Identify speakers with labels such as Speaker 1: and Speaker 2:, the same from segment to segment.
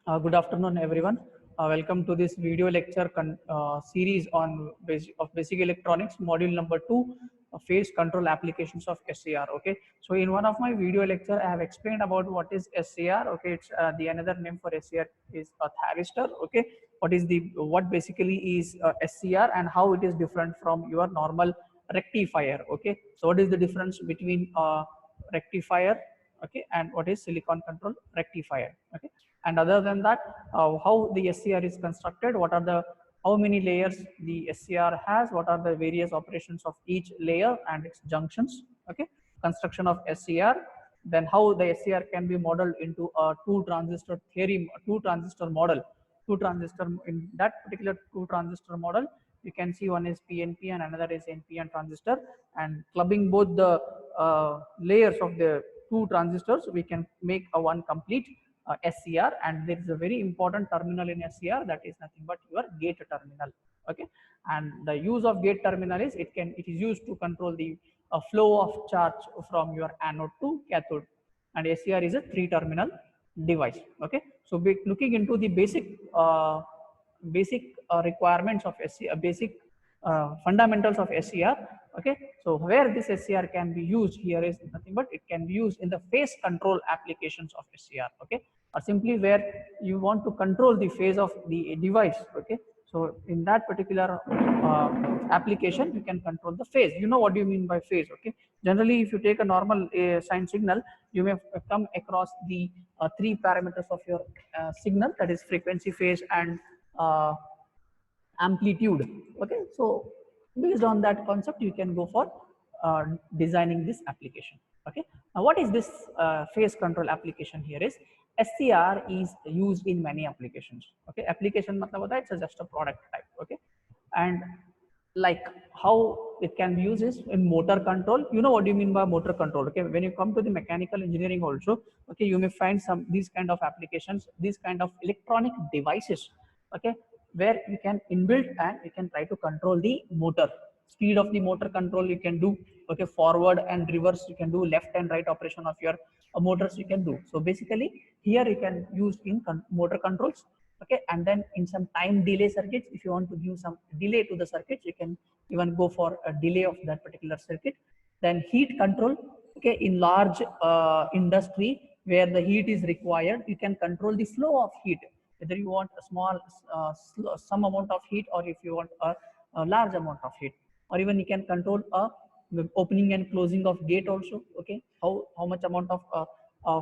Speaker 1: Good afternoon, everyone. Welcome to this video lecture series on basic electronics, module number 2, phase control applications of SCR. Okay, so in one of my video lecture, I have explained about what is SCR. Okay, it's the another name for SCR is a thyristor. Okay, what basically is SCR and how it is different from your normal rectifier. Okay, so what is the difference between rectifier, okay, and what is silicon control rectifier? Okay, and other than that, how the SCR is constructed, what are the how many layers the SCR has, what are the various operations of each layer and its junctions. Okay, construction of SCR, then how the SCR can be modeled into a two transistor theory, two transistor model. Two transistor, in that particular two transistor model, you can see one is PNP and another is NPN transistor, and clubbing both the layers of the two transistors, we can make a one complete SCR. And there is a very important terminal in SCR, that is nothing but your gate terminal. Okay, and the use of gate terminal is it is used to control the flow of charge from your anode to cathode, and SCR is a three terminal device. Okay, so looking into the basic requirements of SCR, basic fundamentals of SCR. Okay, so where this SCR can be used here is nothing but it can be used in the phase control applications of SCR. Okay, or simply where you want to control the phase of the device. Okay, so in that particular application, you can control the phase. You know what do you mean by phase? Okay, generally if you take a normal sine signal, you may come across the three parameters of your signal, that is frequency, phase, and uh, amplitude. Okay, so based on that concept, you can go for designing this application. Okay, now what is this phase control application here is SCR is used in many applications. Okay, application matlab hota hai, it's just a product type. Okay, and like how it can be used is in motor control. You know what do you mean by motor control? Okay, when you come to the mechanical engineering also, okay, you may find some these kind of applications, these kind of electronic devices. Okay, where you can inbuilt and you can try to control the motor speed of the motor control you can do. Okay, forward and reverse you can do, left and right operation of your motors you can do. So basically here you can use in motor controls. Okay, and then in some time delay circuits, if you want to give some delay to the circuits, you can even go for a delay of that particular circuit. Then heat control. Okay, in large industry where the heat is required, you can control the flow of heat, whether you want a small some amount of heat, or if you want a large amount of heat, or even you can control the opening and closing of gate also. Okay, how much amount of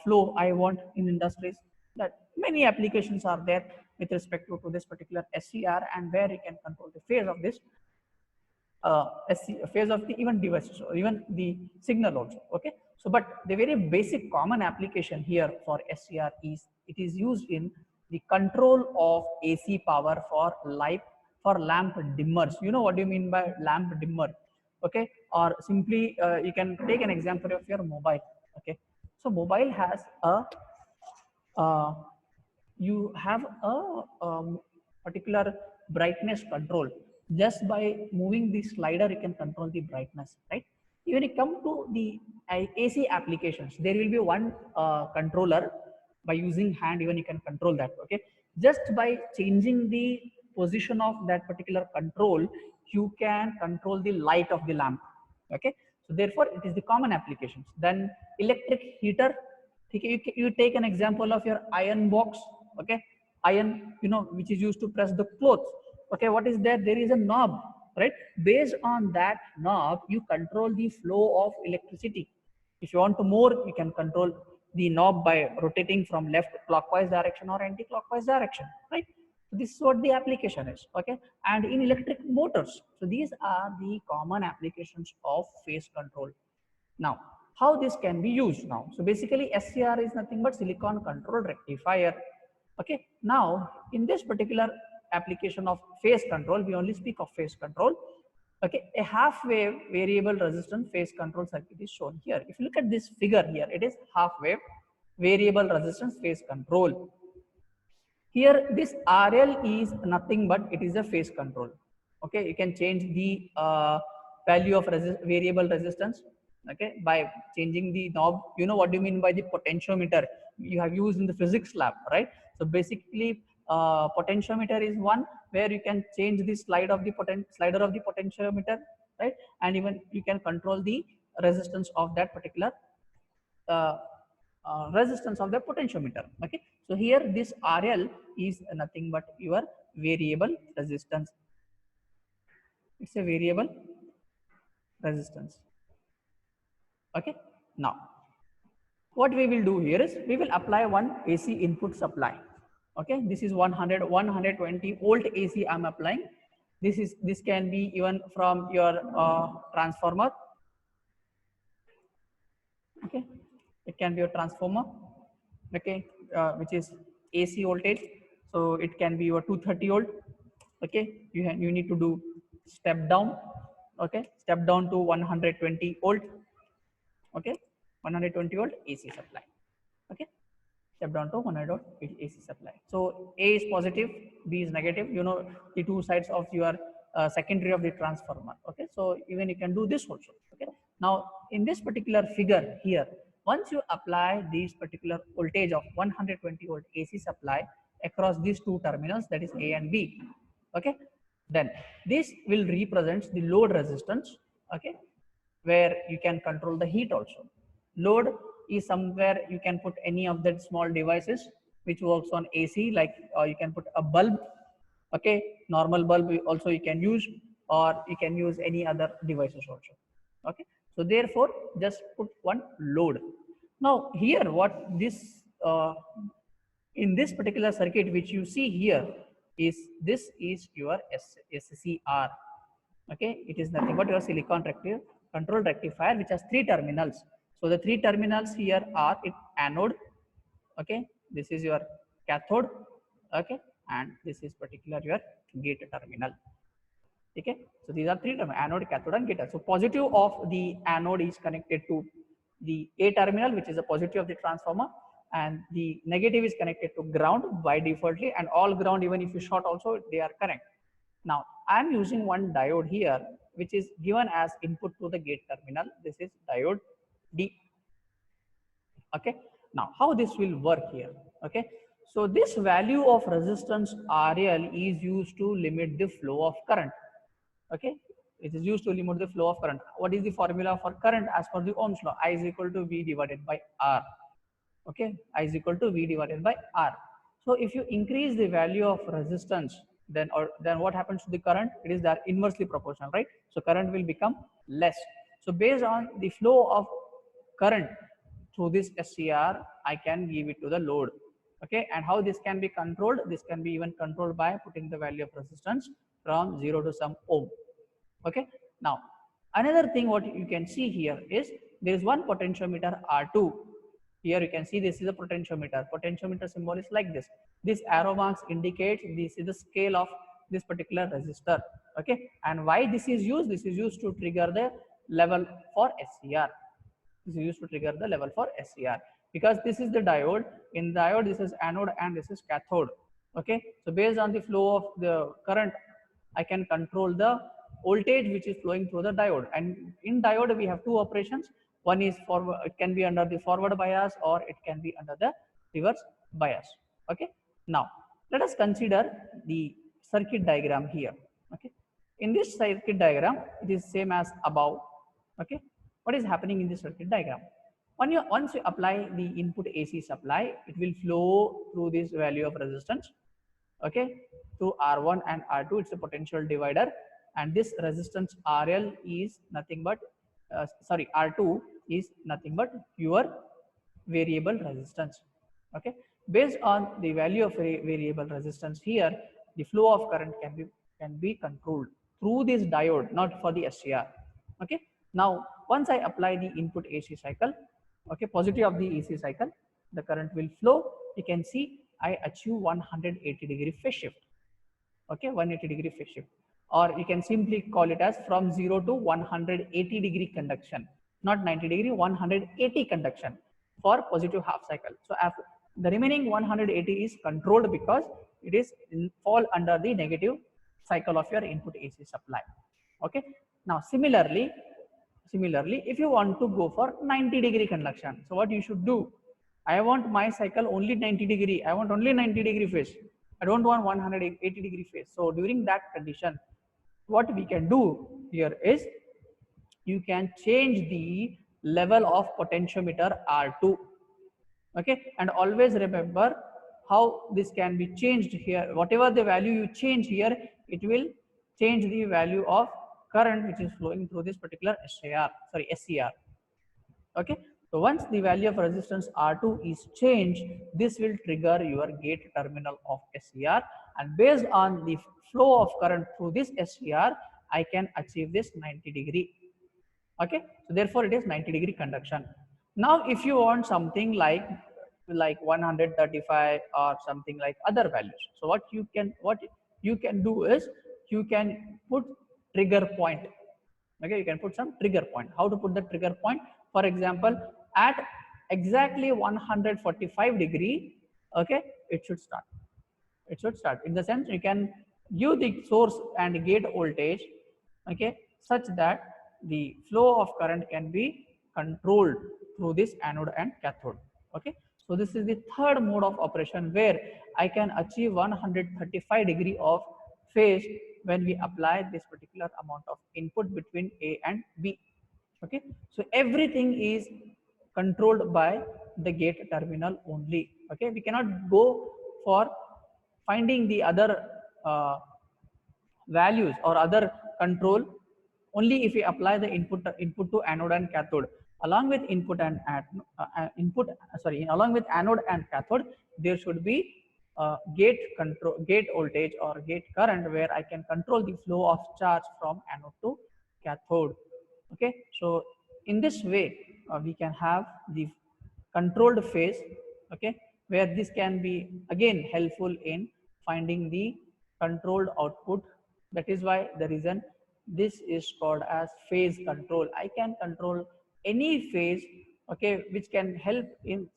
Speaker 1: flow I want in industries. That many applications are there with respect to this particular SCR, and where you can control the phase of this phase of the even devices or even the signal also. Okay, so but the very basic common application here for SCR is it is used in the control of AC power for light, for lamp dimmers. You know what do you mean by lamp dimmer? Okay, or simply you can take an example of your mobile. Okay, so mobile has a uh, you have a particular brightness control. Just by moving the slider, you can control the brightness, right? When you come to the AC applications, there will be one controller. By using hand, even you can control that. Okay, just by changing the position of that particular control, you can control the light of the lamp. Okay, so therefore it is the common applications. Then electric heater. Okay, you take an example of your iron box. Okay, iron, you know, which is used to press the clothes. Okay, what is there? There is a knob, right? Based on that knob, you control the flow of electricity. If you want to more, you can control the knob by rotating from left clockwise direction or anti-clockwise direction, right? So this is what the application is. Okay, and in electric motors, so these are the common applications of phase control. Now, how this can be used now? So basically SCR is nothing but silicon control rectifier. Okay, now in this particular application of phase control, we only speak of phase control. Okay, a half wave variable resistance phase control circuit is shown here. If you look at this figure here, it is half wave variable resistance phase control. Here this RL is nothing but it is a phase control. Okay, you can change the value of variable resistance. Okay, by changing the knob. You know what do you mean by the potentiometer? You have used in the physics lab, right? So basically, potentiometer is one where you can change the slider of the potentiometer, right? And even you can control the resistance of that particular uh, resistance of the potentiometer. Okay, so here this RL is nothing but your variable resistance. It's a variable resistance. Okay, now what we will do here is we will apply one AC input supply. Okay, this is 120 volt AC I'm applying. This can be even from your transformer. Okay, it can be a transformer. Okay, which is AC voltage, so it can be your 230 volt. Okay, you need to do step down. Okay, step down to 120 volt. Okay, 120 volt AC supply. Okay, step down to 100 volt AC supply. So A is positive, B is negative. You know the two sides of your secondary of the transformer. Okay, so even you can do this also. Okay, now in this particular figure here, once you apply this particular voltage of 120 volt AC supply across these two terminals, that is A and B. Okay, then this will represent the load resistance. Okay, where you can control the heat also. Load is somewhere you can put any of that small devices which works on AC, like you can put a bulb. Okay, normal bulb also you can use, or you can use any other devices also. Okay, so therefore just put one load. Now here what this in this particular circuit which you see here is this is your SCR. Okay, it is nothing but your silicon control rectifier which has three terminals. So the three terminals here are anode. Okay, this is your cathode. Okay, and this is particular your gate terminal. Okay, so these are three terminals: anode, cathode, and gate. So positive of the anode is connected to the A terminal, which is the positive of the transformer, and the negative is connected to ground by defaultly, and all ground, even if you short also, they are connect. Now I am using one diode here which is given as input to the gate terminal. This is diode D. Okay, now how this will work here? Okay, so this value of resistance RL is used to limit the flow of current. Okay, it is used to limit the flow of current. What is the formula for current as per the Ohm's law? I is equal to V divided by R. Okay, I is equal to V divided by R. So if you increase the value of resistance, then what happens to the current? It is that inversely proportional, right? So current will become less. So based on the flow of current through this SCR, I can give it to the load. Okay, and how this can be controlled? This can be even controlled by putting the value of resistance from 0 to some ohm. Okay, now another thing what you can see here is there is one potentiometer R2. Here you can see this is a potentiometer. Potentiometer symbol is like this. This arrow marks indicates this is the scale of this particular resistor. Okay, and why this is used? This is used to trigger the level for SCR. This is used to trigger the level for SCR because this is the diode. In diode, this is anode and this is cathode. Okay, so based on the flow of the current, I can control the voltage which is flowing through the diode. And in diode, we have two operations. One is forward, it can be under the forward bias or it can be under the reverse bias. Okay, now let us consider the circuit diagram here. Okay, in this circuit diagram, it is same as above. Okay, what is happening in this circuit diagram? Once you apply the input AC supply, it will flow through this value of resistance. Okay, through R1 and R2, it's a potential divider, and this resistance RL is nothing but R2 is nothing but your variable resistance. Okay, based on the value of variable resistance here, the flow of current can be controlled through this diode, not for the SCR. Okay, now once I apply the input AC cycle, okay, positive of the AC cycle, the current will flow. You can see I achieve 180-degree phase shift. Okay, 180-degree phase shift, or you can simply call it as from 0 to 180-degree conduction, not 90-degree, 180 conduction for positive half cycle. So after the remaining 180 is controlled because it is fall under the negative cycle of your input AC supply. Okay, now similarly if you want to go for 90-degree conduction, so what you should do? I want my cycle only 90 degree. I want only 90-degree phase. I don't want 180-degree phase. So during that condition, what we can do here is you can change the level of potentiometer R2. Okay, and always remember how this can be changed here. Whatever the value you change here, it will change the value of current which is flowing through this particular SCR. Okay, so once the value of resistance R2 is changed, this will trigger your gate terminal of SCR, and based on the flow of current through this SCR, I can achieve this 90-degree. Okay, so therefore it is 90-degree conduction. Now if you want something like 135 or something like other values, so what you can do is you can put trigger point. Okay, you can put some trigger point. How to put the trigger point? For example, at exactly 145-degree, okay, it should start. In the sense, you can give the source and gate voltage, okay, such that the flow of current can be controlled through this anode and cathode. Okay, so this is the third mode of operation where I can achieve 135-degree of phase when we apply this particular amount of input between A and B. Okay, so everything is controlled by the gate terminal only. Okay, we cannot go for finding the other uh, values or other control only if we apply the input to anode and cathode. Along with along with anode and cathode, there should be gate voltage or gate current where I can control the flow of charge from anode to cathode. Okay, so in this way we can have the controlled phase. Okay, where this can be again helpful in finding the controlled output. That is why the reason this is called as phase control. I can control any phase, okay, which can help in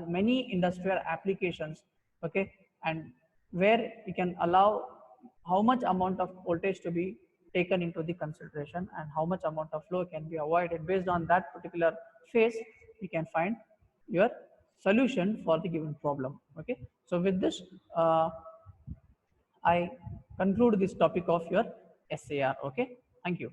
Speaker 1: many industrial applications. Okay, and where we can allow how much amount of voltage to be taken into the consideration and how much amount of flow can be avoided. Based on that particular phase, we can find your solution for the given problem. Okay, so with this I conclude this topic of your SAR. Okay, thank you.